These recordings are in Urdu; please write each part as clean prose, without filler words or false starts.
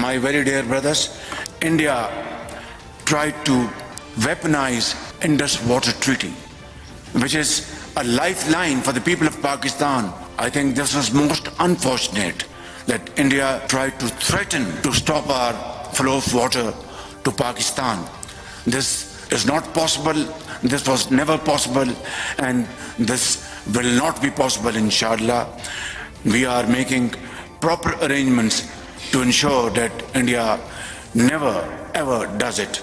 My very dear brothers, India tried to weaponize Indus Water Treaty, which is a lifeline for the people of Pakistan. I think this was most unfortunate that India tried to threaten to stop our flow of water to Pakistan. This is not possible. This was never possible, and this will not be possible, inshallah. We are making proper arrangements to ensure that India never ever does it.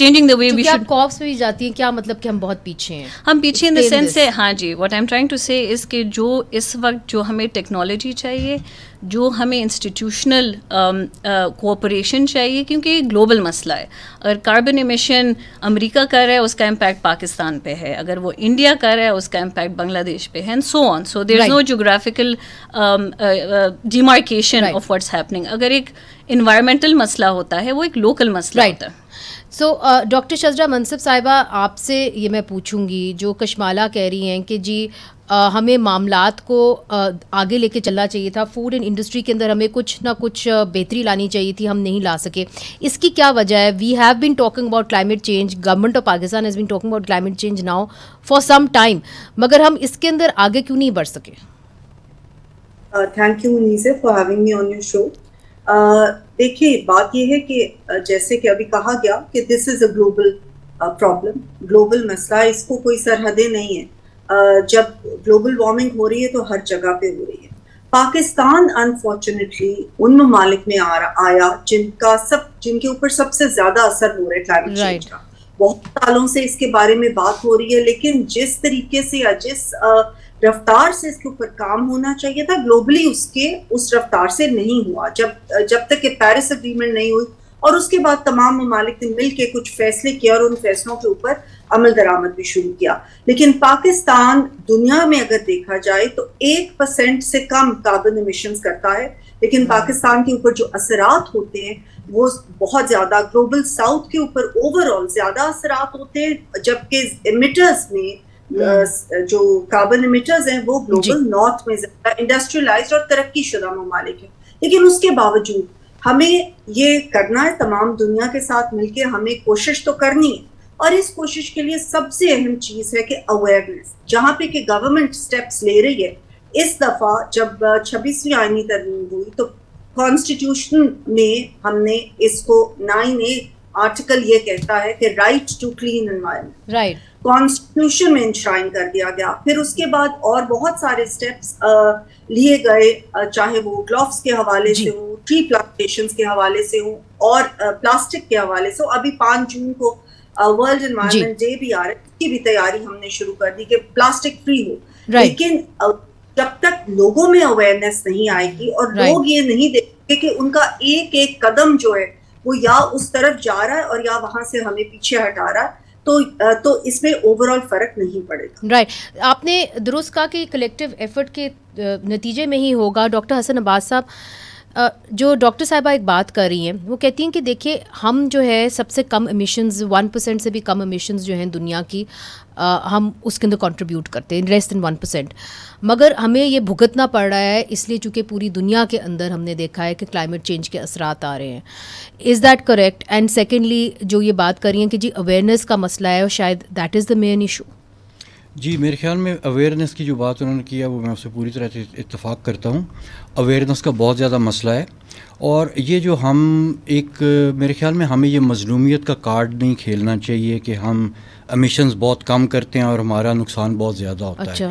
changing the way we کیا should. کاپس میں بھی جاتی ہیں, کیا مطلب کہ ہم بہت پیچھے ہیں, ہم پیچھے in the Explain sense this. سے, ہاں جی, what I am trying to say is کہ جو اس وقت جو ہمیں ٹیکنالوجی چاہیے, جو ہمیں انسٹیٹیوشنل کوآپریشن چاہیے, کیونکہ یہ گلوبل مسئلہ ہے. اگر کاربن ایمیشن امریکہ کر رہا ہے اس کا امپیکٹ پاکستان پہ ہے, اگر وہ انڈیا کر رہا ہے اس کا امپیکٹ بنگلہ دیش پہ ہے, and so on. So there is no geographical demarcation of what's happening. اگر ایک انوائرمنٹل مسئلہ ہوتا ہے وہ ایک لوکل مسئلہ ہوتا ہے. سو ڈاکٹر شزرہ منصف صاحبہ, آپ سے یہ میں پوچھوں گی, جو کشمالہ کہہ رہی ہیں کہ جی ہمیں معاملات کو آگے لے کے چلنا چاہیے تھا, فوڈ اینڈ انڈسٹری کے اندر ہمیں کچھ نہ کچھ بہتری لانی چاہیے تھی, ہم نہیں لا سکے, اس کی کیا وجہ ہے؟ We have been talking about climate change, government of Pakistan has been talking about climate change now for some time, مگر ہم اس کے اندر آگے کیوں نہیں بڑھ سکے؟ Thank you Muneeza for having me on your show. دیکھیے بات یہ ہے کہ جیسے کہ ابھی کہا گیا کہ دس از اے گلوبل پرابلم, گلوبل مسئلہ, اس کو کوئی سرحدیں نہیں ہیں. جب گلوبل وارمنگ ہو رہی ہے تو ہر جگہ پہ ہو رہی ہے. پاکستان انفارچونیٹلی ان ممالک میں آیا جن کے اوپر سب سے زیادہ اثر ہو رہا ہے کلائمیٹ چینج کا. بہت سالوں سے اس کے بارے میں بات ہو رہی ہے, لیکن جس طریقے سے یا جس رفتار سے اس کے اوپر کام ہونا چاہیے تھا گلوبلی اس رفتار سے نہیں ہوا. جب تک کہ پیرس اگریمنٹ نہیں ہوئی اور اس کے بعد تمام ممالک نے مل کے کچھ فیصلے کیا اور ان فیصلوں کے اوپر عمل درآمد بھی شروع کیا. لیکن پاکستان دنیا میں اگر دیکھا جائے تو 1% سے کم کاربن ایمیشنز کرتا ہے, لیکن پاکستان کے اوپر جو اثرات ہوتے ہیں وہ بہت زیادہ گلوبل ساؤتھ کے اوپر اوور آل زیادہ اثرات ہوتے ہیں, جبکہ ایمیٹرز میں جو کاربن ایمیٹرز ہیں وہ گلوبل نارتھ میں زیادہ انڈسٹریلائزڈ اور ترقی شدہ ممالک ہیں. لیکن اس کے باوجود ہمیں یہ کرنا ہے, تمام دنیا کے ساتھ مل کے ہمیں کوشش تو کرنی ہے, اور اس کوشش کے لیے سب سے اہم چیز ہے کہ اویئرنیس. جہاں پہ کہ گورنمنٹ سٹیپس لے رہی ہے, اس دفعہ جب 26ویں آئینی ترمیم ہوئی تو کانسٹیٹیوشن میں ہم نے اس کو 9A آرٹیکل یہ کہتا ہے کہ right to clean environment, right, constitution میں انشرائن کر دیا گیا. پھر اس کے بعد اور بہت سارے سٹیپس لیے گئے, چاہے وہ گلوفز کے حوالے سے ہوں, ٹری پلانٹیشنز کے حوالے سے ہوں, اور پلاسٹک کے حوالے سے. ابھی 5 جون کو ورلڈ انوائرمنٹ ڈے بھی آ رہا ہے, اس کی بھی تیاری ہم نے شروع کر دی کہ پلاسٹک فری ہو. لیکن جب تک لوگوں میں اویئرنیس نہیں آئے گی اور لوگ یہ نہیں دیکھیں گے کہ ان کا ایک ایک قدم جو ہے وہ یا اس طرف جا رہا ہے اور یا وہاں سے ہمیں پیچھے ہٹا رہا ہے, تو اس میں اوور آل فرق نہیں پڑے گا. رائٹ, آپ نے درست کہا کہ کلیکٹیو ایفرٹ کے نتیجے میں ہی ہوگا. ڈاکٹر حسن عباس صاحب, جو ڈاکٹر صاحبہ ایک بات کر رہی ہیں, وہ کہتی ہیں کہ دیکھیے ہم جو ہے سب سے کم ایمیشنز 1% سے بھی کم ایمیشنز جو ہیں دنیا کی, ہم اس کے اندر کنٹریبیوٹ کرتے ہیں, لیس دین 1%, مگر ہمیں یہ بھگتنا پڑ رہا ہے اس لیے چونکہ پوری دنیا کے اندر ہم نے دیکھا ہے کہ کلائمیٹ چینج کے اثرات آ رہے ہیں. Is that correct? And secondly جو یہ بات کر رہی ہیں کہ جی اویئرنیس کا مسئلہ ہے اور شاید that is the main issue. جی میرے خیال میں اویئرنیس کی جو بات انہوں نے کیا وہ میں اس سے پوری طرح سے اتفاق کرتا ہوں. اویئرنیس کا بہت زیادہ مسئلہ ہے, اور یہ جو ہم میرے خیال میں ہمیں یہ مظلومیت کا کارڈ نہیں کھیلنا چاہیے کہ ہم امیشنز بہت کم کرتے ہیں اور ہمارا نقصان بہت زیادہ ہوتا ہے.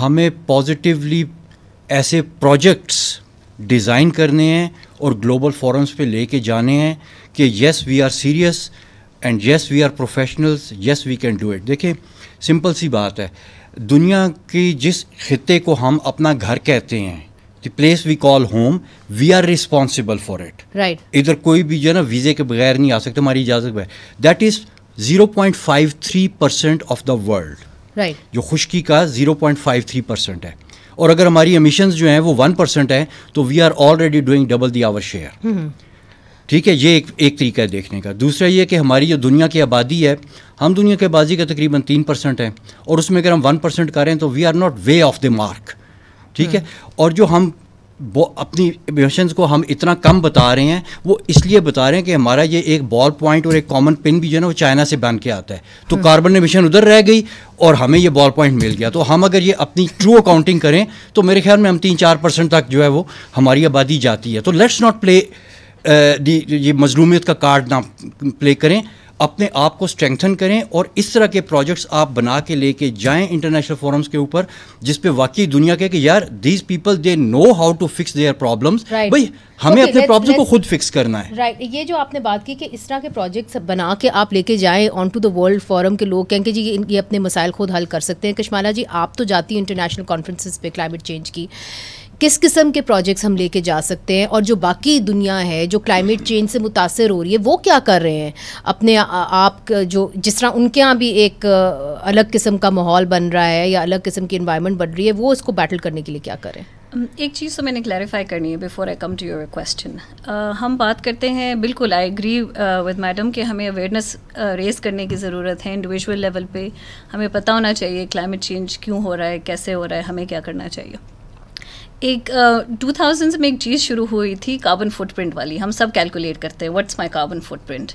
ہمیں پازیٹیولی ایسے پروجیکٹس ڈیزائن کرنے ہیں اور گلوبل فورمز پہ لے کے جانے ہیں کہ yes we are serious and yes we are professionals, yes we can do it. دیکھیں سمپل سی بات ہے, دنیا کی جس خطے کو ہم اپنا گھر کہتے ہیں, the place we call home, we are responsible for it. Right, ادھر کوئی بھی جو ہے نا ویزے کے بغیر نہیں آ سکتے, ہماری اجازت بغیر. That is 0.53% of the world. Right, جو خشکی کا 0.53% ہے, اور اگر ہماری امیشنز جو ہیں وہ 1% ہیں تو we are already doing double the our share. ٹھیک ہے, یہ ایک طریقہ ہے دیکھنے کا. دوسرا یہ کہ ہماری جو دنیا کی آبادی ہے, ہم دنیا کی آبادی کا تقریباً 3% ہیں, اور اس میں اگر ہم 1% کریں تو we are not way off the mark. ٹھیک ہے, اور جو ہم اپنی ایمیشنز کو ہم اتنا کم بتا رہے ہیں وہ اس لیے بتا رہے ہیں کہ ہمارا یہ ایک بال پوائنٹ اور ایک کامن پن بھی جو ہے نا وہ چائنا سے بن کے آتا ہے, تو کاربن ایمیشن ادھر رہ گئی اور ہمیں یہ بال پوائنٹ مل گیا. تو ہم اگر یہ اپنی ٹرو اکاؤنٹنگ کریں تو میرے خیال میں ہم 3-4% تک جو ہے وہ ہماری آبادی جاتی ہے. تو لیٹس ناٹ پلے یہ مظلومیت کا کارڈ نہ پلے کریں, اپنے آپ کو اسٹرینگتھن کریں اور اس طرح کے پروجیکٹس آپ بنا کے لے کے جائیں انٹرنیشنل فورمز کے اوپر, جس پہ واقعی دنیا کہ یار these people they know how to fix their problems. بھائی ہمیں اپنے پرابلم کو خود فکس کرنا ہے. رائٹ, یہ جو آپ نے بات کی کہ اس طرح کے پروجیکٹس بنا کے آپ لے کے جائیں on to the world forum کے لوگ کہیں کہ جی یہ اپنے مسائل خود حل کر سکتے ہیں. کشمالہ جی آپ تو جاتی ہیں انٹرنیشنل کانفرنسز پہ کلائمیٹ چینج کی, کس قسم کے پروجیکٹس ہم لے کے جا سکتے ہیں, اور جو باقی دنیا ہے جو کلائمیٹ چینج سے متاثر ہو رہی ہے وہ کیا کر رہے ہیں اپنے آپ, جو جس طرح ان کے یہاں بھی ایک الگ قسم کا ماحول بن رہا ہے یا الگ قسم کی انوائرمنٹ بن رہی ہے, وہ اس کو بیٹل کرنے کے لیے کیا کریں؟ ایک چیز تو میں نے کلیریفائی کرنی ہے before I come to your question. ہم بات کرتے ہیں, بالکل آئی ایگری ود میڈم کہ ہمیں اویئرنیس ریز کرنے کی ضرورت ہے انڈیویژول لیول پہ. ہمیں پتہ ہونا چاہیے کلائمیٹ چینج کیوں ہو رہا ہے, کیسے ہو رہا ہے, ہمیں کیا کرنا چاہیے. ایک 2000 میں ایک چیز شروع ہوئی تھی کاربن فٹ پرنٹ والی, ہم سب کیلکولیٹ کرتے ہیں what's my carbon fit print.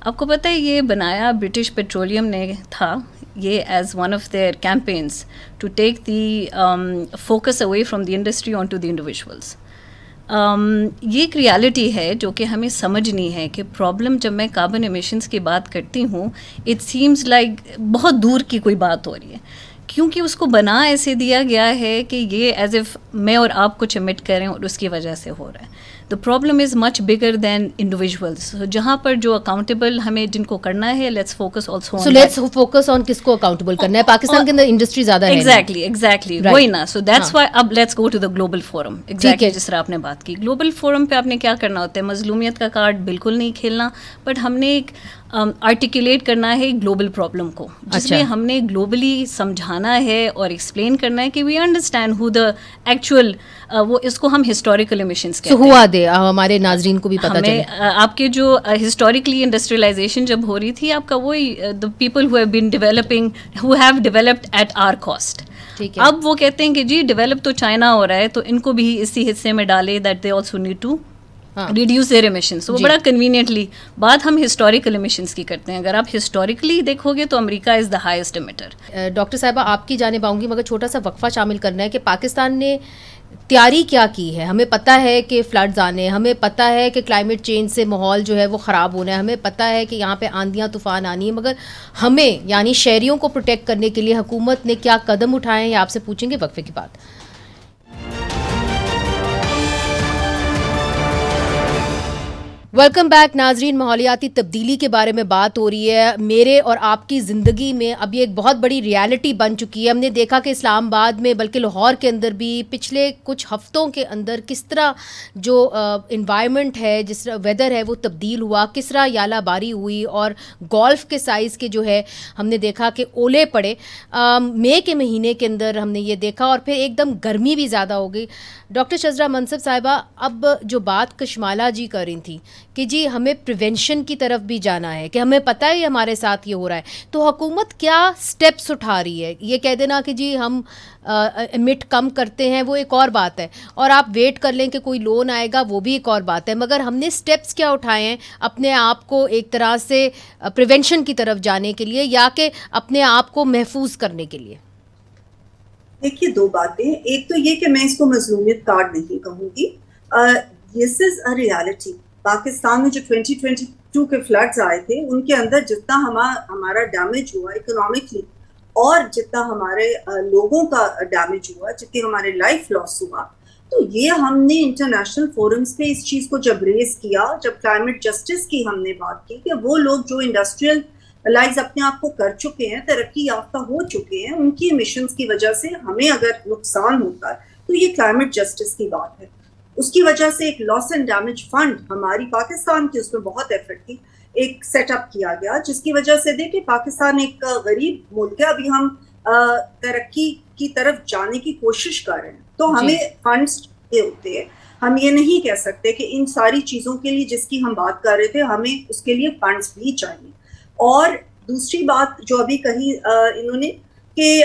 آپ کو پتہ ہے یہ بنایا برٹش پیٹرولیم نے تھا, یہ as one of their campaigns to take the focus away from the industry on to the individuals. یہ ایک ریالٹی ہے جو کہ ہمیں سمجھنی ہے کہ پرابلم جب میں کاربن ایمیشنس کی بات کرتی ہوں اٹ سیمز لائک بہت دور کی کوئی بات ہو رہی ہے, کیونکہ اس کو بنا ایسے دیا گیا ہے کہ یہ ایز اف میں اور آپ کچھ امٹ کریں اور اس کی وجہ سے ہو رہا ہے. The problem is much bigger than individuals. جہاں پر جو اکاؤنٹیبل ہمیں جن کو کرنا ہے, let's focus also so let's focus on کس کو اکاؤنٹیبل کرنا ہے. پاکستان کے اندر انڈسٹری زیادہ ہے. ایگزیکٹلی وہی نا. سو دیٹس وائی اب let's go to the global forum. Exactly جس طرح آپ نے بات کی, گلوبل فورم پہ آپ نے کیا کرنا ہوتا ہے, مظلومیت کا کارڈ بالکل نہیں کھیلنا, بٹ ہم نے ایک آرٹیکولیٹ کرنا ہے گلوبل پرابلم کو, جس میں ہم نے گلوبلی سمجھانا ہے اور ایکسپلین کرنا ہے کہ we understand who the actual, وہ اس کو ہم ہسٹوریکل ایمیشنز کہتے ہیں. ہوا دے ہمارے ناظرین کو بھی پتہ چلے. آپ کے جو ہسٹوریکلی انڈسٹریلائزیشن جب ہو رہی تھی, آپ کا وہی the people who have been developing who have developed at our cost. اب وہ کہتے ہیں کہ جی ڈیولپ تو چائنا ہو رہا ہے تو ان کو بھی اسی حصے میں ڈالے, that they also need to reduce their emissions. وہ بڑا کنوینئنٹلی بات ہم ہسٹوریکل ایمیشنس کی کرتے ہیں. اگر آپ ہسٹوریکلی دیکھو گے تو امریکہ از دا ہائیسٹ ایمیٹر. ڈاکٹر صاحبہ آپ کی جانب آؤں گی, مگر چھوٹا سا وقفہ شامل کرنا ہے کہ پاکستان نے تیاری کیا کی ہے. ہمیں پتہ ہے کہ فلڈز آنے, ہمیں پتہ ہے کہ کلائمیٹ چینج سے ماحول جو ہے وہ خراب ہونا ہے, ہمیں پتہ ہے کہ یہاں پہ آندیاں طوفان آنی ہے, مگر ہمیں یعنی شہریوں کو پروٹیکٹ کرنے کے لیے حکومت نے کیا قدم اٹھائے ہیں, یہ آپ سے پوچھیں گے وقفے کے بعد. ویلکم بیک ناظرین. ماحولیاتی تبدیلی کے بارے میں بات ہو رہی ہے. میرے اور آپ کی زندگی میں اب یہ ایک بہت بڑی ریالٹی بن چکی ہے. ہم نے دیکھا کہ اسلام آباد میں بلکہ لاہور کے اندر بھی پچھلے کچھ ہفتوں کے اندر کس طرح جو انوائرمنٹ ہے, جس طرح ویدر ہے وہ تبدیل ہوا, کس طرح یالہ باری ہوئی اور گولف کے سائز کے جو ہے ہم نے دیکھا کہ اولے پڑے. مئی کے مہینے کے اندر ہم نے یہ دیکھا, اور پھر ایک دم گرمی بھی زیادہ ہو گئی. ڈاکٹر شزرہ منصف صاحبہ, اب جو بات کشمالہ جی کر رہی تھیں کہ جی ہمیں پریونشن کی طرف بھی جانا ہے, کہ ہمیں پتہ ہے ہمارے ساتھ یہ ہو رہا ہے, تو حکومت کیا سٹیپس اٹھا رہی ہے؟ یہ کہہ دینا کہ جی ہم ایمٹ کم کرتے ہیں وہ ایک اور بات ہے, اور آپ ویٹ کر لیں کہ کوئی لون آئے گا وہ بھی ایک اور بات ہے, مگر ہم نے سٹیپس کیا اٹھائے ہیں اپنے آپ کو ایک طرح سے پریونشن کی طرف جانے کے لیے, یا کہ اپنے آپ کو محفوظ کرنے کے لیے؟ دیکھیے دو باتیں. ایک تو یہ کہ میں اس کو مظلومیت کارڈ نہیں کہوں گی, دس از اے ریالٹی. پاکستان میں جو 2022 کے فلڈز آئے تھے ان کے اندر جتنا ہمارا ڈیمیج ہوا اکنامکلی, اور جتنا ہمارے لوگوں کا ڈیمیج ہوا, جتنی ہمارے لائف لاس ہوا, تو یہ ہم نے انٹرنیشنل فورمز پہ اس چیز کو جب ریز کیا, جب کلائمیٹ جسٹس کی ہم نے بات کی کہ وہ لوگ جو انڈسٹریل لائز اپنے آپ کو کر چکے ہیں, ترقی یافتہ ہو چکے ہیں, ان کی ایمیشنز کی وجہ سے ہمیں اگر نقصان ہوتا ہے تو یہ کلائمیٹ جسٹس کی بات ہے. اس کی وجہ سے ایک لاس اینڈ ڈیمیج فنڈ ہماری پاکستان کی, اس میں بہت ایفرٹ تھی, ایک سیٹ اپ کیا گیا, جس کی وجہ سے دیکھیں پاکستان ایک غریب ملک ہے, ابھی ہم ترقی کی طرف جانے کی کوشش کر رہے ہیں, تو ہمیں فنڈز ہوتے ہیں. ہم یہ نہیں کہہ سکتے کہ ان ساری چیزوں کے لیے جس کی ہم بات کر رہے تھے ہمیں اس کے لیے فنڈز بھی چاہیے. اور دوسری بات جو ابھی کہی انہوں نے کہ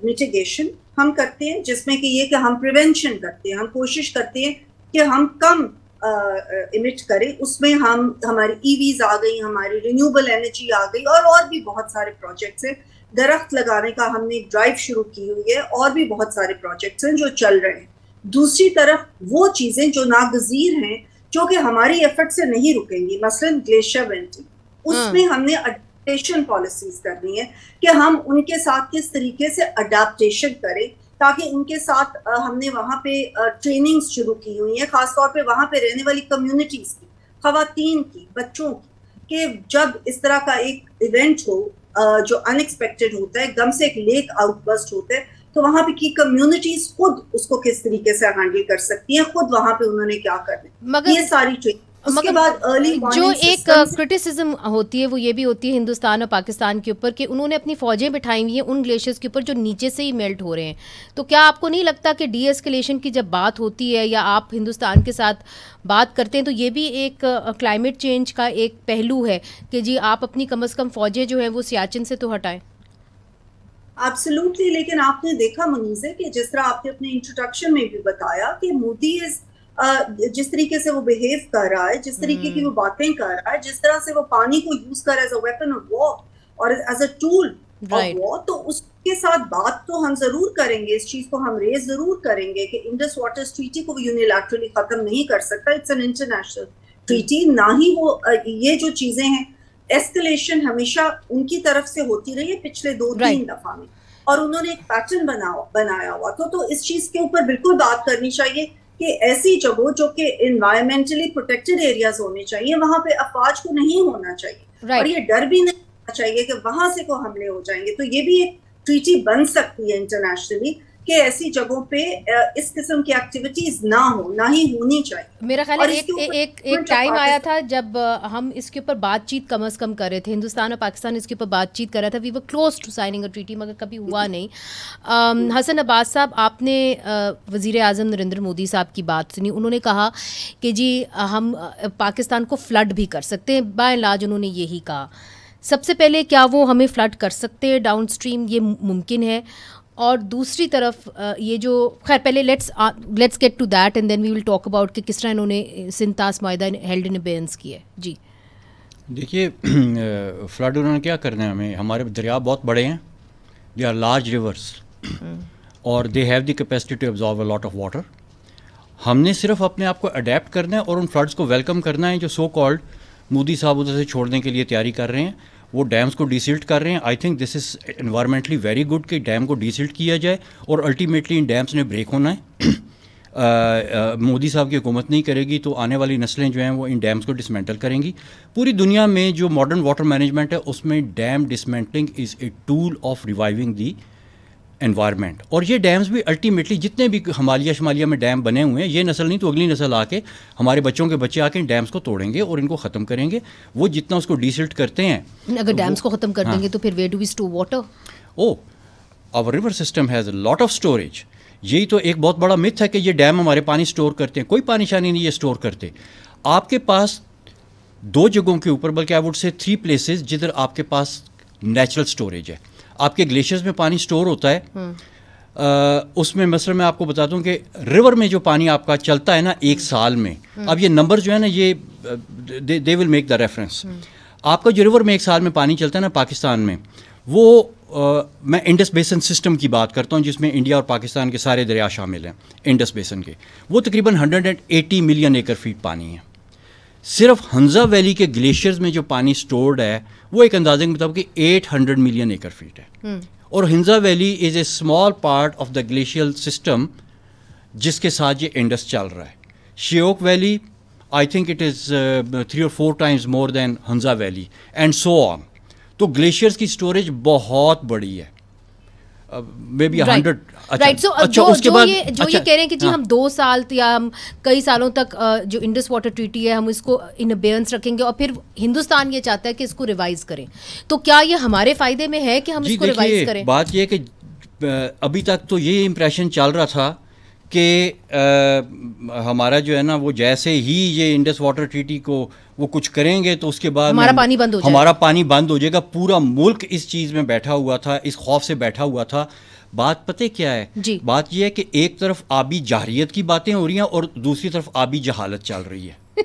میٹیگیشن ہم کرتے ہیں, جس میں کہ یہ کہ ہم پریونشن کرتے ہیں, ہم کوشش کرتے ہیں کہ ہم کم ایمٹ کریں. اس میں ہماری ای ویز آ گئی, ہماری رینیوبل انرجی آ گئی, اور بھی بہت سارے پروجیکٹس ہیں. درخت لگانے کا ہم نے ایک ڈرائیو شروع کی ہوئی ہے, اور بھی بہت سارے پروجیکٹس ہیں جو چل رہے ہیں. دوسری طرف وہ چیزیں جو ناگزیر ہیں جو کہ ہماری ایفرٹ سے نہیں رکیں گی, مثلاً گلیشیئر ملٹنگ. اس میں ہم نے اڈیپٹیشن پالیسیز کرنی ہے کہ ہم ان کے ساتھ کس طریقے سے اڈیپٹیشن کریں, تاکہ ان کے ساتھ ہم نے وہاں پہ ٹریننگز شروع کی ہوئی ہیں, خاص طور پہ وہاں پہ رہنے والی کمیونٹیز کی, خواتین کی, بچوں کی, کہ جب اس طرح کا ایک ایونٹ ہو جو ان ایکسپیکٹڈ ہوتا ہے, گم سے ایک لیک آؤٹ برسٹ ہوتا ہے, تو وہاں پہ کی کمیونٹیز خود اس کو کس طریقے سے ہینڈل کر سکتی ہیں, خود وہاں پہ انہوں نے کیا کرنا ہے, یہ ساری ٹریننگ. اس کے بعد ارلی جو ایک کرٹیسزم ہوتی ہے وہ یہ بھی ہوتی ہے ہندوستان اور پاکستان کے اوپر کہ انہوں نے اپنی فوجیں بٹھائی ہوئی ہیں ان گلیشیئرز کے اوپر جو نیچے سے ہی میلٹ ہو رہے ہیں. تو کیا آپ کو نہیں لگتا کہ ڈی ایسکیلیشن کی جب بات ہوتی ہے یا آپ ہندوستان کے ساتھ بات کرتے ہیں تو یہ بھی ایک کلائمیٹ چینج کا ایک پہلو ہے کہ جی آپ اپنی کم از کم فوجیں جو ہیں وہ سیاچن سے تو ہٹائیں؟ ایبسلیوٹلی. لیکن آپ نے دیکھا منیزہ کہ جس طرح آپ نے اپنے انٹروڈکشن میں بھی بتایا کہ مودی جس طریقے سے وہ بہیو کر رہا ہے, جس طریقے کی وہ باتیں کر رہا ہے, جس طرح سے وہ پانی کو یوز کر as a weapon of war اور as a tool of war, تو اس کے ساتھ بات تو ہم ضرور کریں گے, اس چیز کو ہم ریز ضرور کریں گے کہ انڈس واٹر ٹریٹی کو وہ یونیلیٹرلی ختم نہیں کر سکتا. اٹس این انٹرنیشنل ٹریٹی, نہ ہی وہ یہ جو چیزیں ہیں ایسکلیشن ہمیشہ ان کی طرف سے ہوتی رہی ہے پچھلے 2-3 دفعہ میں, اور انہوں نے ایک پیٹرن بنایا ہوا تو اس چیز کے اوپر بالکل بات کرنی چاہیے کہ ایسی جگہوں جو کہ انوائرمنٹلی پروٹیکٹڈ ایریاز ہونے چاہیے وہاں پہ افواج کو نہیں ہونا چاہیے, اور یہ ڈر بھی نہیں ہونا چاہیے کہ وہاں سے کو حملے ہو جائیں گے. تو یہ بھی ایک ٹریٹی بن سکتی ہے انٹرنیشنلی کہ ایسی جگہوں پہ اس قسم کی ایکٹیویٹیز نہ ہو, نہ ہی ہونی چاہیے. میرا خیال ہے ایک ٹائم آیا تھا جب ہم اس کے اوپر بات چیت کم از کم کر رہے تھے, ہندوستان اور پاکستان اس کے اوپر بات چیت کر رہا تھا, we were close to signing a treaty, مگر کبھی ہوا نہیں. حسن عباس صاحب, آپ نے وزیر اعظم نریندر مودی صاحب کی بات سنی, انہوں نے کہا کہ جی ہم پاکستان کو فلڈ بھی کر سکتے ہیں, بائی اینڈ لارج انہوں نے یہی کہا. سب سے پہلے کیا وہ ہمیں فلڈ کر سکتے ہیں ڈاؤن اسٹریم, یہ ممکن ہے؟ اور دوسری طرف یہ جو خیر پہلے let's get to that and then we will talk about کہ کس طرح انہوں نے سنتاس معاہدہ ہیلڈ ان ابیئنس کیا ہے. جی دیکھیے, فلڈ انہوں نے کیا کرنا ہے, ہمیں ہمارے دریا بہت بڑے ہیں, دے آر لارج ریورس اور they have the capacity to absorb a lot of water. ہم نے صرف اپنے آپ کو اڈیپٹ کرنا ہے اور ان فلڈس کو ویلکم کرنا ہے جو سو کالڈ مودی صاحب ادھر سے چھوڑنے کے لیے تیاری کر رہے ہیں. وہ ڈیمز کو ڈیسلٹ کر رہے ہیں. I think this is environmentally very good کہ ڈیم کو ڈیسلٹ کیا جائے, اور الٹیمیٹلی ان ڈیمز نے بریک ہونا ہے. مودی صاحب کی حکومت نہیں کرے گی تو آنے والی نسلیں جو ہیں وہ ان ڈیمز کو ڈسمینٹل کریں گی. پوری دنیا میں جو ماڈرن واٹر مینجمنٹ ہے اس میں dam dismantling is a tool of reviving the environment. اور یہ ڈیمز بھی الٹیمیٹلی جتنے بھی ہمالیہ شمالیہ میں ڈیم بنے ہوئے ہیں, یہ نسل نہیں تو اگلی نسل آ کے ہمارے بچوں کے بچے آ کے ان ڈیمز کو توڑیں گے اور ان کو ختم کریں گے. وہ جتنا اس کو ڈیسلٹ کرتے ہیں, اگر ڈیمز کو ختم کر دیں گے تو پھر where do we store water? Our river system has a lot of storage. یہی تو ایک بہت بڑا متھ ہے کہ یہ ڈیم ہمارے پانی اسٹور کرتے ہیں. کوئی پانی شانی نہیں یہ اسٹور کرتے. آپ کے پاس 2 جگہوں کے اوپر, بلکہ آئی ووڈ سے 3 پلیسز جدھر آپ کے پاس نیچرل اسٹوریج ہے. آپ کے گلیشیئرز میں پانی اسٹور ہوتا ہے, اس میں مثلا میں آپ کو بتاتا ہوں کہ ریور میں جو پانی آپ کا چلتا ہے نا ایک سال میں, اب یہ نمبر جو ہے نا یہ دے ول میک دا ریفرنس. آپ کا جو ریور میں ایک سال میں پانی چلتا ہے نا پاکستان میں, وہ میں انڈس بیسن سسٹم کی بات کرتا ہوں جس میں انڈیا اور پاکستان کے سارے دریا شامل ہیں انڈس بیسن کے, وہ تقریباً 180 ملین ایکڑ فیٹ پانی ہے. صرف ہنزا ویلی کے گلیشیئرز میں جو پانی اسٹورڈ ہے وہ ایک اندازے کے مطابق 800 ملین ایکڑ فیٹ ہے. اور Hunza valley is a small part of the glacial system جس کے ساتھ یہ انڈس چل رہا ہے. Shyok valley I think it is 3 or 4 times more than Hunza valley and so on. تو گلیشیئرز کی اسٹوریج بہت بڑی ہے, مے بی 100. رائٹ, سو جو یہ کہہ رہے ہیں کہ جی ہم 2 سال یا ہم کئی سالوں تک جو انڈس واٹر ٹریٹی ہے ہم اس کو ان ابیئنس رکھیں گے, اور پھر ہندوستان یہ چاہتا ہے کہ اس کو ریوائز کریں, تو کیا یہ ہمارے فائدے میں ہے کہ ہم اس کو ریوائز کریں؟ بات یہ کہ ابھی تک تو یہ امپریشن چل رہا تھا کہ ہمارا جو ہے نا وہ جیسے ہی یہ انڈس واٹر ٹریٹی کو وہ کچھ کریں گے تو اس کے بعد ہمارا پانی بند ہو جائے گا. پورا ملک اس چیز میں بیٹھا ہوا تھا, اس خوف سے بیٹھا ہوا تھا. بات پتہ کیا ہے جی, بات یہ ہے کہ ایک طرف آبی جاہریت کی باتیں ہو رہی ہیں اور دوسری طرف آبی جہالت چل رہی ہے.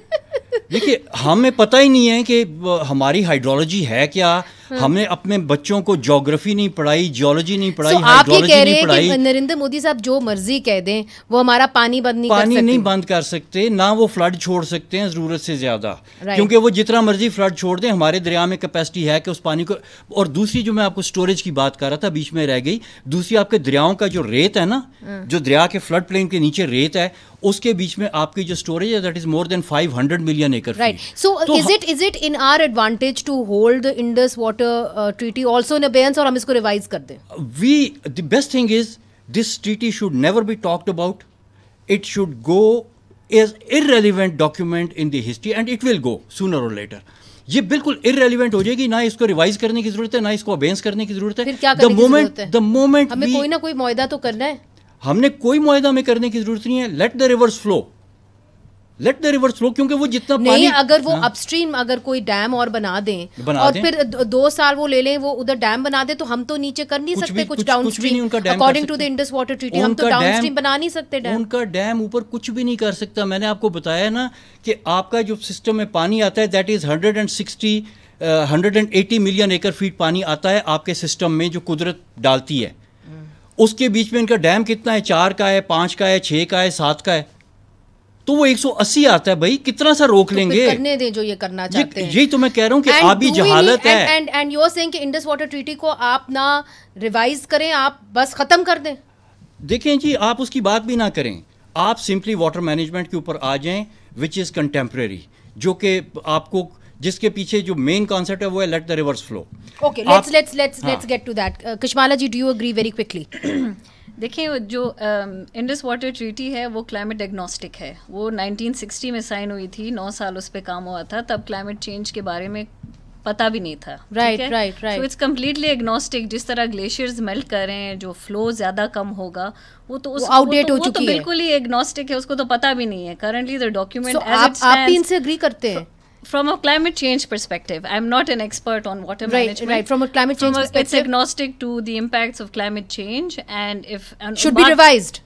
دیکھیے ہمیں پتہ ہی نہیں ہے کہ ہماری ہائیڈرولوجی ہے کیا, ہم نے اپنے بچوں کو جیوگرافی نہیں پڑھائی, جیولوجی نہیں پڑھائی, آپ یہ کہہ رہے نہیں پڑھائی. ہیں کہ نریندر مودی صاحب جو مرضی کہہ دیں وہ ہمارا پانی بند کر سکتے, نہ وہ فلڈ چھوڑ سکتے ہیں ضرورت سے زیادہ, کیونکہ وہ جتنا مرضی فلڈ چھوڑ دیں ہمارے دریا میں کیپیسٹی ہے کہ اس پانی کو. اور دوسری جو میں آپ کو اسٹوریج کی بات کر رہا تھا بیچ میں رہ گئی, دوسری آپ کے دریاؤں کا جو ریت ہے نا, جو دریا کے فلڈ پلین کے نیچے ریت ہے, اس کے بیچ میں آپ کی جو اسٹوریج ہے that is more than 500 million acre. Right. So is it in our advantage to hold the Indus water treaty also in abeyance, اور ہم اس کو ریوائز کر دیں؟ The best thing is this treaty should never be talked about. It should go as irrelevant document in the history and it will go sooner or later. یہ بالکل irrelevant ہو جائے گی, نہ اس کو ریوائز کرنے کی ضرورت ہے, نہ اس کو ابینس کرنے کی ضرورت ہے. پھر کیا کرنے کی ضرورت ہے؟ the moment ہمیں کوئی نہ کوئی معاہدہ تو کرنا ہے. ہم نے کوئی معاہدہ میں کرنے کی ضرورت نہیں ہے. لیٹ دا ریورس فلو, کیونکہ وہ جتنا پانی نہیں, اگر وہ اپ اسٹریم اگر کوئی ڈیم اور بنا دیں اور پھر 2 سال وہ لے لیں, وہ ادھر ڈیم بنا دیں, تو ہم تو نیچے کر نہیں سکتے کچھ downstream. According to the Indus water treaty ہم تو ڈاؤن اسٹریم بنا نہیں سکتے ڈیم. ان کا ڈیم اوپر کچھ بھی نہیں کر سکتا. میں نے آپ کو بتایا نا کہ آپ کا جو سسٹم میں پانی آتا ہے that is 180 million acre feet پانی آتا ہے آپ کے سسٹم میں جو قدرت ڈالتی ہے. اس کے بیچ میں ان کا ڈیم کتنا ہے, 4 کا ہے, 5 کا ہے, 6 کا ہے, 7 کا ہے, تو وہ 180 آتا ہے. بھائی کتنا سا روک لیں گے؟ کرنے دیں جو یہ کرنا چاہتے ہیں. یہی تو میں کہہ رہا ہوں کہ آبی جہالت ہے. اینڈ یو آر سیئنگ کہ انڈس واٹر ٹریٹی کو آپ نہ ریوائز کریں, آپ بس ختم کر دیں. دیکھیں جی, آپ اس کی بات بھی نہ کریں, آپ سمپلی واٹر مینجمنٹ کے اوپر آ جائیں وچ از کنٹمپریری, جو کہ آپ کو جس کے پیچھے جو مین کانسیپٹ ہے وہ ہے let the reverse flow. Okay, let's get to that. Kashmala ji, do you agree very quickly? دیکھیں, جو انڈس واٹر ٹریٹی ہے وہ کلائمیٹ ایگنوسٹک ہے. وہ 1960 میں سائن ہوئی تھی, 9 سال اس پہ کام ہوا تھا, تب کلائمیٹ چینج کے بارے میں پتہ بھی نہیں تھا. Right. So it's completely agnostic. جس طرح گلیشیئرز میلٹ کر رہے ہیں, جو فلو زیادہ کم ہوگا, وہ تو آؤٹ ڈیٹ ہو چکی ہے. بالکل ہی ایگنوسٹک ہے, اس کو تو پتہ بھی نہیں ہے. کرنٹلی دا ڈاکیومنٹ آپ بھی ان سے اگری کرتے ہیں؟ From a climate change perspective, I'm not an expert on water management. Right. From a climate change perspective, it's agnostic to the impacts of climate change, and should be revised.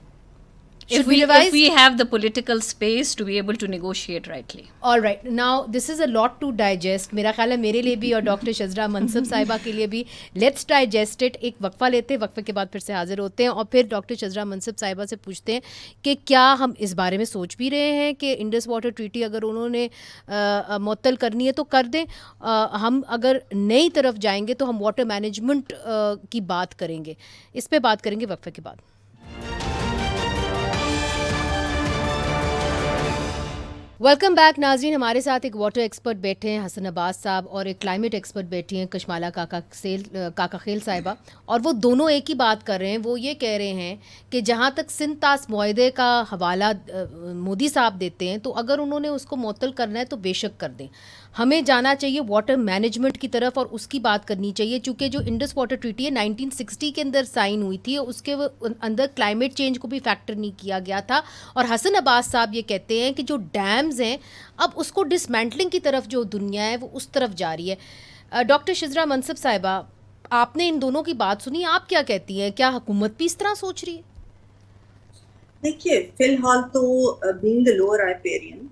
If we have the political space to be able to negotiate rightly. All right. Now, this is a lot to digest. میرا خیال ہے میرے لیے بھی اور ڈاکٹر شزرا منصب صاحبہ کے لیے بھی. Let's digest it. ایک وقفہ لیتے ہیں, وقفے کے بعد پھر سے حاضر ہوتے ہیں اور پھر ڈاکٹر شزرا منصب صاحبہ سے پوچھتے ہیں کہ کیا ہم اس بارے میں سوچ بھی رہے ہیں کہ انڈس واٹر ٹریٹی اگر انہوں نے معطل کرنی ہے تو کر دیں. ہم اگر نئی طرف جائیں گے تو ہم واٹر مینجمنٹ کی بات کریں گے. اس پہ بات کریں گے وقفے کے بعد. ویلکم بیک ناظرین. ہمارے ساتھ ایک واٹر ایکسپرٹ بیٹھے ہیں حسن عباس صاحب, اور ایک کلائمیٹ ایکسپرٹ بیٹھی ہیں کشمالا کاکا خیل صاحبہ, اور وہ دونوں ایک ہی بات کر رہے ہیں. وہ یہ کہہ رہے ہیں کہ جہاں تک سندھ طاس معاہدے کا حوالہ مودی صاحب دیتے ہیں, تو اگر انہوں نے اس کو معطل کرنا ہے تو بے شک کر دیں. ہمیں جانا چاہیے واٹر مینجمنٹ کی طرف اور اس کی بات کرنی چاہیے, چونکہ جو انڈس واٹر ٹریٹی ہے 1960 کے اندر سائن ہوئی تھی, اس کے اندر کلائمیٹ چینج کو بھی فیکٹر نہیں کیا گیا تھا. اور حسن عباس صاحب یہ کہتے ہیں کہ جو ڈیمز ہیں اب اس کو ڈسمینٹلنگ کی طرف جو دنیا ہے وہ اس طرف جا رہی ہے. ڈاکٹر شزرا منصب صاحبہ, آپ نے ان دونوں کی بات سنی, آپ کیا کہتی ہیں؟ کیا حکومت بھی اس طرح سوچ رہی ہے؟ دیکھیے, فی الحال تو being the lower riparian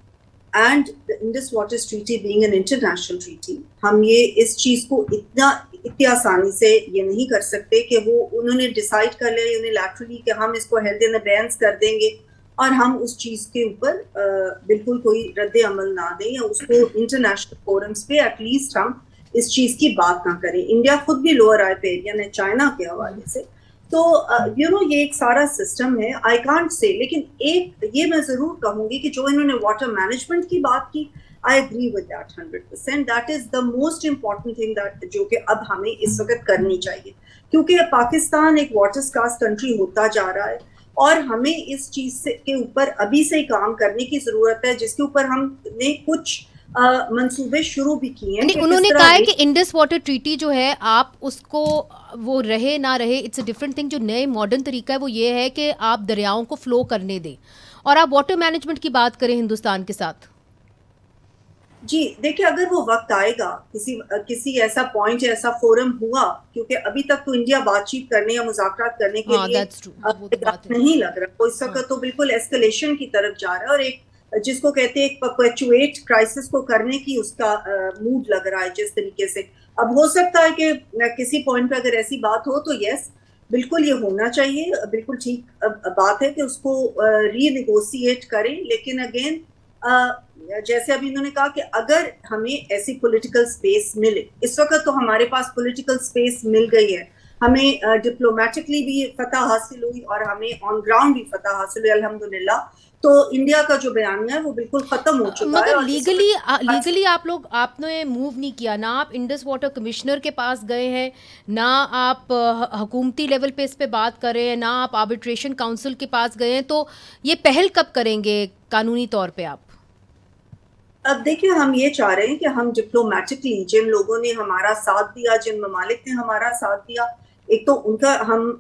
and the Indus Waters Treaty being an international treaty, ہم یہ اس چیز کو اتنی آسانی سے یہ نہیں کر سکتے کہ وہ انہوں نے ڈیسائیڈ کر لیا یونیلیٹرلی کہ ہم اس کو ہیلڈ ان ابینس کر دیں گے اور ہم اس چیز کے اوپر بالکل کوئی رد عمل نہ دیں, یا اس کو انٹرنیشنل فورمز پہ ایٹ لیسٹ ہم اس چیز کی بات نہ کریں. انڈیا خود بھی لوور رائپیرین ہے چائنا کے حوالے سے, تو یہ ایک سارا سسٹم ہے. آئی کانٹ سے, لیکن ایک یہ میں ضرور کہوں گی کہ جو انہوں نے واٹر مینجمنٹ کی بات کی, I agree with that 100%. That is the most important thing that جو کہ اب ہمیں اس وقت کرنی چاہیے, کیونکہ پاکستان ایک واٹر اسکارس کنٹری ہوتا جا رہا ہے اور ہمیں اس چیز کے اوپر ابھی سے کام کرنے کی ضرورت ہے, جس کے اوپر ہم نے کچھ منصوبے شروع بھی کیے ہیں. انہوں نے کہا ہے کہ انڈس واٹر ٹریٹی جو ہے آپ اس کو وہ رہے نہ رہے اٹس اے ڈفرنٹ تھنگ. جو نئے ماڈرن طریقہ ہے وہ یہ ہے کہ آپ دریاؤں کو فلو کرنے دیں اور آپ واٹر مینجمنٹ کی بات کریں ہندوستان کے ساتھ. جی دیکھیں, اگر وہ وقت آئے گا, کسی ایسا پوائنٹ یا ایسا فورم ہوا, کیونکہ ابھی تک تو انڈیا بات چیت کرنے یا مذاکرات کرنے کے لیے نہیں لگ رہا, وہ اس وقت تو بالکل ایسکلیشن کی طرف جا رہا ہے اور ایک جس کو کہتے ہیں پرپیچویٹ کرائسس کو کرنے کی اس کا موڈ لگ رہا ہے جس طریقے سے. اب ہو سکتا ہے کہ کسی پوائنٹ پہ اگر ایسی بات ہو تو یس بالکل یہ ہونا چاہیے, بالکل ٹھیک بات ہے کہ اس کو ری نیگوسیٹ کریں, لیکن اگین جیسے ابھی انہوں نے کہا کہ اگر ہمیں ایسی پولیٹیکل سپیس ملے, اس وقت تو ہمارے پاس پولیٹیکل سپیس مل گئی ہے, ہمیں ڈپلومیٹکلی بھی فتح حاصل ہوئی اور ہمیں آن گراؤنڈ بھی فتح حاصل ہوئی الحمدللہ, تو انڈیا کا جو بیانیہ ہے وہ بالکل ختم ہو چکا ہے. مگر لیگلی آپ نے موو نہیں کیا, نہ آپ انڈس واٹر کمشنر کے پاس گئے ہیں, نہ آپ حکومتی لیول پہ اس پہ بات کر رہے ہیں, نہ آپ آربیٹریشن کاؤنسل کے پاس گئے ہیں, تو یہ پہل کب کریں گے قانونی طور پہ آپ؟ اب دیکھیں ہم یہ چاہ رہے ہیں کہ ہم ڈپلومیٹکلی جن لوگوں نے ہمارا ساتھ دیا, جن ممالک نے ہمارا ساتھ دیا, ایک تو ان کا ہم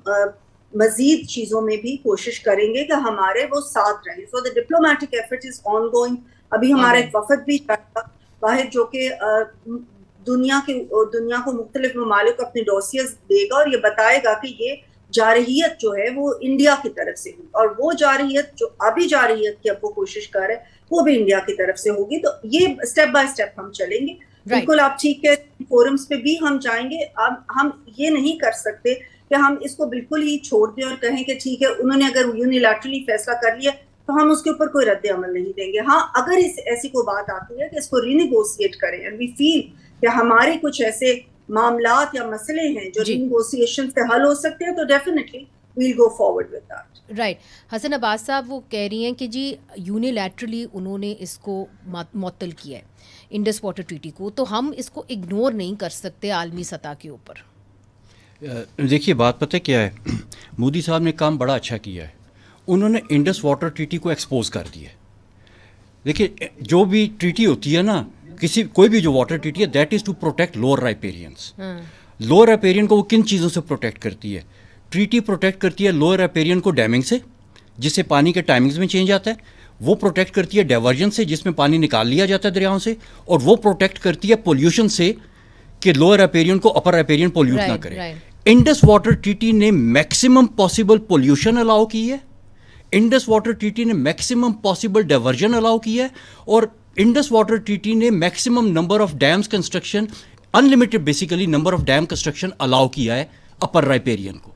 مزید چیزوں میں بھی کوشش کریں گے کہ ہمارے وہ ساتھ رہیں. So the diplomatic effort is ongoing. ابھی ہمارا ایک وفد بھی باہر جو کہ دنیا کو مختلف ممالک کو اپنے ڈوسیز دے گا اور یہ بتائے گا کہ یہ جارحیت جو ہے وہ انڈیا کی طرف سے ہوئی, اور وہ جارحیت جو ابھی جارحیت کی اب وہ کوشش کر رہے ہیں وہ بھی انڈیا کی طرف سے ہوگی. تو یہ اسٹیپ بائی اسٹیپ ہم چلیں گے. بالکل آپ ٹھیک ہے, فورمز پہ بھی ہم جائیں گے. اب ہم یہ نہیں کر سکتے کہ ہم اس کو بالکل ہی چھوڑ دیں اور کہیں کہ ٹھیک ہے انہوں نے اگر یونیلیٹرلی فیصلہ کر لیا تو ہم اس کے اوپر کوئی رد عمل نہیں دیں گے. ہاں اگر ایسی کوئی بات آتی ہے کہ اس کو رینیگوسیٹ کریں اینڈ وی فیل کہ ہمارے کچھ ایسے معاملات یا مسئلے ہیں جو رینیگوسیشن سے حل ہو سکتے ہیں تو definitely we'll go forward with that. Right. Hasan Abbas صاحب وہ کہہ رہی ہیں کہ جی یونیلیٹرلی انہوں نے اس کو معطل کیا ہے انڈس واٹر ٹریٹی کو, تو ہم اس کو اگنور نہیں کر سکتے عالمی سطح کے اوپر. دیکھیے بات پتہ کیا ہے, مودی صاحب نے کام بڑا اچھا کیا ہے, انہوں نے انڈس واٹر ٹریٹی کو ایکسپوز کر دیا. دیکھیے جو بھی ٹریٹی ہوتی ہے نا, کوئی بھی جو واٹر ٹریٹی ہے, that is to protect lower riparians. Lower riparian کو وہ کن چیزوں سے پروٹیکٹ کرتی ہے؟ ٹریٹی پروٹیکٹ کرتی ہے لوور رائپیرین کو ڈیمنگ سے, جس سے پانی کے ٹائمنگز میں چینج آتا ہے. وہ پروٹیکٹ کرتی ہے ڈائیورژن سے, جس میں پانی نکال لیا جاتا ہے دریاؤں سے. اور وہ پروٹیکٹ کرتی ہے پولیوشن سے, کہ لوور رائپیرین کو اپر رائپیرین پولیوٹ نہ کرے. انڈس واٹر ٹریٹی نے میکسیمم پاسبل پولیوشن الاؤ کی ہے, انڈس واٹر ٹریٹی نے میکسیمم پاسبل ڈائیورژن الاؤ کی ہے, اور انڈس واٹر ٹریٹی نے maximum number of dams construction, unlimited basically number of dam construction allow کیا ہے اپر رائپیرین کو.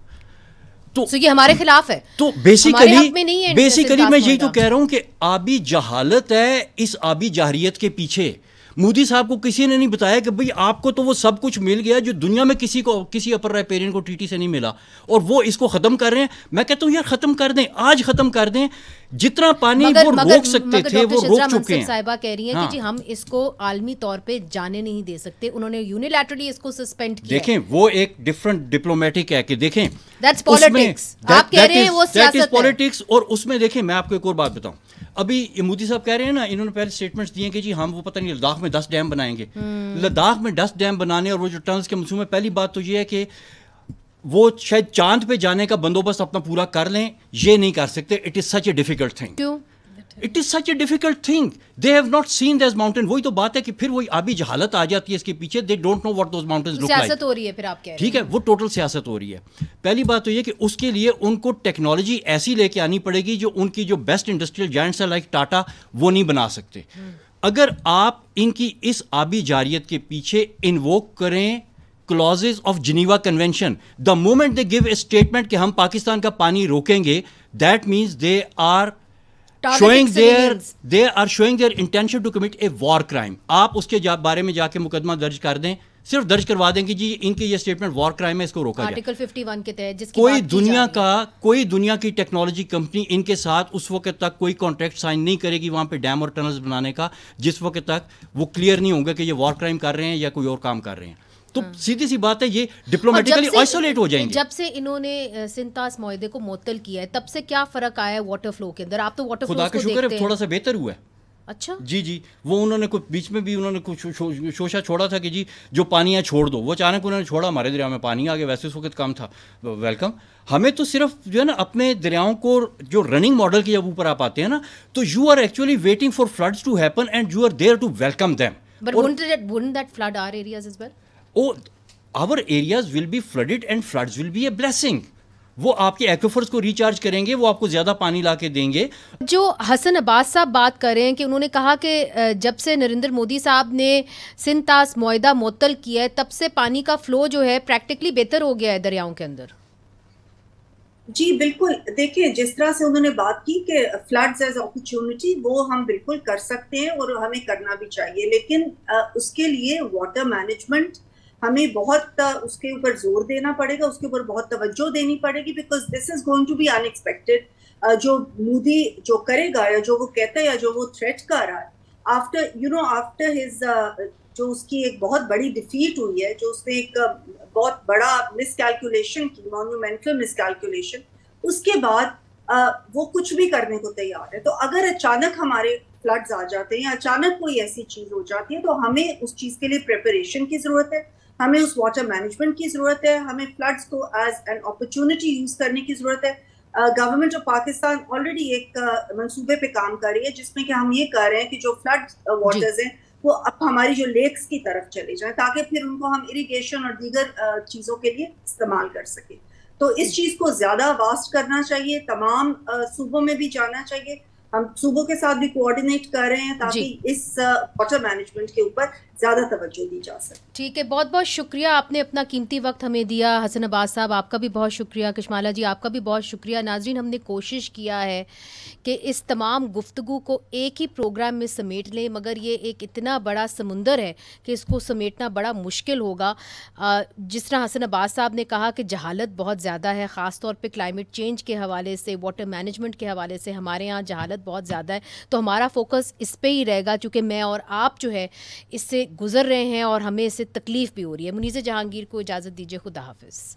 تو یہ ہمارے خلاف ہے, تو بیسیکلی میں یہی تو کہہ رہا ہوں کہ آبی جہالت ہے اس آبی جاہریت کے پیچھے. مودی صاحب کو کسی نے نہیں بتایا کہ بھئی آپ کو تو وہ سب کچھ مل گیا جو دنیا میں کسی اپر رائپیرین کو ٹریٹی سے نہیں ملا, اور وہ اس کو ختم کر رہے ہیں. میں کہتا ہوں یار ختم کر دیں, آج ختم کر دیں. جتنا پانی وہ روک سکتے تھے وہ روک چکے ہیں. صاحبہ کہہ رہی ہیں کہ جی ہم اس کو عالمی طور پہ جانے نہیں دے سکتے, انہوں نے یونیلیٹرلی اس کو سسپینڈ کیا. دیکھیں وہ ایک ڈفرنٹ ڈپلومیٹک ہے کہ دیکھیں دیٹس پالیٹکس, آپ کہہ رہے ہیں وہ سیاست ہے, پالیٹکس. اور اس میں دیکھیں میں آپ کو ایک اور بات بتاؤں, ابھی مودی صاحب کہہ رہے ہیں نا, انہوں نے پہلے اسٹیٹمنٹس دیے کہ جی ہم وہ پتہ نہیں لداخ میں 10 ڈیم بنائیں گے. لداخ میں 10 ڈیم بنانے اور وہ جو ٹنلز کے منصوبے, پہلی بات تو یہ ہے کہ وہ شاید چاند پہ جانے کا بندوبست اپنا پورا کر لیں, یہ نہیں کر سکتے. It is such a difficult thing. کیوں؟ It is such a difficult thing. They have not seen these mountain. وہی تو بات ہے کہ پھر وہی آبی جہالت آ جاتی ہے اس کے پیچھے. They don't know what those mountains look like. سیاست ہو رہی ہے پھر آپ کہہ رہے ہیں. ٹھیک ہے, وہ ٹوٹل سیاست ہو رہی ہے. پہلی بات تو یہ کہ اس کے لیے ان کو ٹیکنالوجی ایسی لے کے آنی پڑے گی جو ان کی جو بیسٹ انڈسٹریل جائنٹس ہیں لائک ٹاٹا, وہ نہیں بنا سکتے. اگر آپ ان کی اس آبی جاریت کے پیچھے انووک کریں clauses of Geneva Convention, the moment they give a statement کہ ہم پاکستان کا پانی روکیں گے, that means they are showing their intention to commit a war crime. آپ اس کے بارے میں جا کے مقدمہ درج کر دیں, صرف درج کروا دیں کہ جی ان کے یہ اسٹیٹمنٹ وار کرائم ہے, اس کو روکا جائے. آرٹیکل 51 کے تحت جس کی کوئی دنیا کی ٹیکنالوجی کمپنی ان کے ساتھ اس وقت تک کوئی کانٹریکٹ سائن نہیں کرے گی وہاں پہ ڈیم اور ٹنلز بنانے کا جس وقت تک وہ کلیئر نہیں ہوگا کہ یہ وار کرائم کر رہے ہیں یا کوئی اور کام کر رہے ہیں. تو سیدھی سی بات ہے یہ ڈپلومیٹکلی آئسولیٹ ہو جائیں گے. جب سے انہوں نے سنتاس معاہدے کو معطل کیا ہے تب سے کیا فرق آیا ہے واٹر فلو کے اندر؟ آپ تو واٹر فلو خدا کا شکر ہے تھوڑا سا بہتر ہوا ہے. اچھا جی وہ انہوں نے کچھ بیچ میں بھی انہوں نے کچھ شوشہ چھوڑا تھا کہ جی جو پانی ہے چھوڑ دو, وہ اچانک انہوں نے چھوڑا, ہمارے دریا میں پانی آ گیا. ویسے اس وقت کم تھا. ویلکم. ہمیں تو صرف جو ہے نا اپنے دریاؤں کو جو رننگ ماڈل کے جب اوپر آپ آتے ہیں نا, تو you are actually waiting for floods to happen and you are there to welcome them. But wouldn't that flood our areas as well? Oh, our areas will be flooded and floods will be a blessing. وہ آپ کے ایکویفرز کو ریچارج کریں گے, وہ آپ کو زیادہ پانی لا کے دیں گے. جو حسن عباس صاحب بات کر رہے ہیں کہ انہوں نے کہا کہ جب سے نریندر مودی صاحب نے سندھ طاس معاہدہ معطل کیا ہے تب سے پانی کا فلو جو ہے پریکٹیکلی بہتر ہو گیا ہے دریاؤں کے اندر. جی بالکل, دیکھیں جس طرح سے انہوں نے بات کی کہ فلڈز ایز اپرچونٹی, وہ ہم بالکل کر سکتے ہیں اور ہمیں کرنا بھی چاہیے, لیکن اس کے لیے واٹر مینجمنٹ ہمیں بہت اس کے اوپر زور دینا پڑے گا, اس کے اوپر بہت توجہ دینی پڑے گی, because this is going to be unexpected. جو مودی جو کرے گا یا جو وہ کہتا ہے یا جو وہ تھریٹ کر رہا ہے آفٹر ہز جو اس کی ایک بہت بڑی ڈیفیٹ ہوئی ہے, جو اس نے ایک بہت بڑا مس کیلکولیشن کی, مونومنٹل مس کیلکولیشن, اس کے بعد وہ کچھ بھی کرنے کو تیار ہے. تو اگر اچانک ہمارے فلڈز آ جاتے ہیں, اچانک کوئی ایسی چیز ہو جاتی ہے, تو ہمیں اس چیز کے لیے پریپریشن کی ضرورت ہے, ہمیں اس واٹر مینجمنٹ کی ضرورت ہے, ہمیں فلڈز کو ایز این اپرچونٹی یوز کرنے کی ضرورت ہے. گورنمنٹ آف پاکستان آلریڈی ایک منصوبے پہ کام کر رہی ہے جس میں کہ ہم یہ کر رہے ہیں کہ جو فلڈ واٹرز ہیں وہ اب ہماری جو لیکس کی طرف چلے جائیں, تاکہ پھر ان کو ہم اریگیشن اور دیگر چیزوں کے لیے استعمال کر سکیں. تو اس چیز کو زیادہ واسٹ کرنا چاہیے, تمام صوبوں میں بھی جانا چاہیے. ہم صوبوں کے ساتھ بھی کوآرڈینیٹ کر رہے ہیں تاکہ اس واٹر مینجمنٹ کے اوپر زیادہ توجہ دی جا سکے. ٹھیک ہے, بہت بہت شکریہ, آپ نے اپنا قیمتی وقت ہمیں دیا. حسن عباس صاحب آپ کا بھی بہت شکریہ, کشمالہ جی آپ کا بھی بہت شکریہ. ناظرین, ہم نے کوشش کیا ہے کہ اس تمام گفتگو کو ایک ہی پروگرام میں سمیٹ لیں, مگر یہ ایک اتنا بڑا سمندر ہے کہ اس کو سمیٹنا بڑا مشکل ہوگا. جس طرح حسن عباس صاحب نے کہا کہ جہالت بہت زیادہ ہے, خاص طور پہ کلائمیٹ چینج کے حوالے سے, واٹر مینجمنٹ کے حوالے سے ہمارے ہاں جہالت بہت زیادہ ہے. تو ہمارا فوکس اس پہ ہی رہے گا, چونکہ میں اور آپ جو ہے اس سے گزر رہے ہیں اور ہمیں اس سے تکلیف بھی ہو رہی ہے. منیزہ جہانگیر کو اجازت دیجیے, خدا حافظ.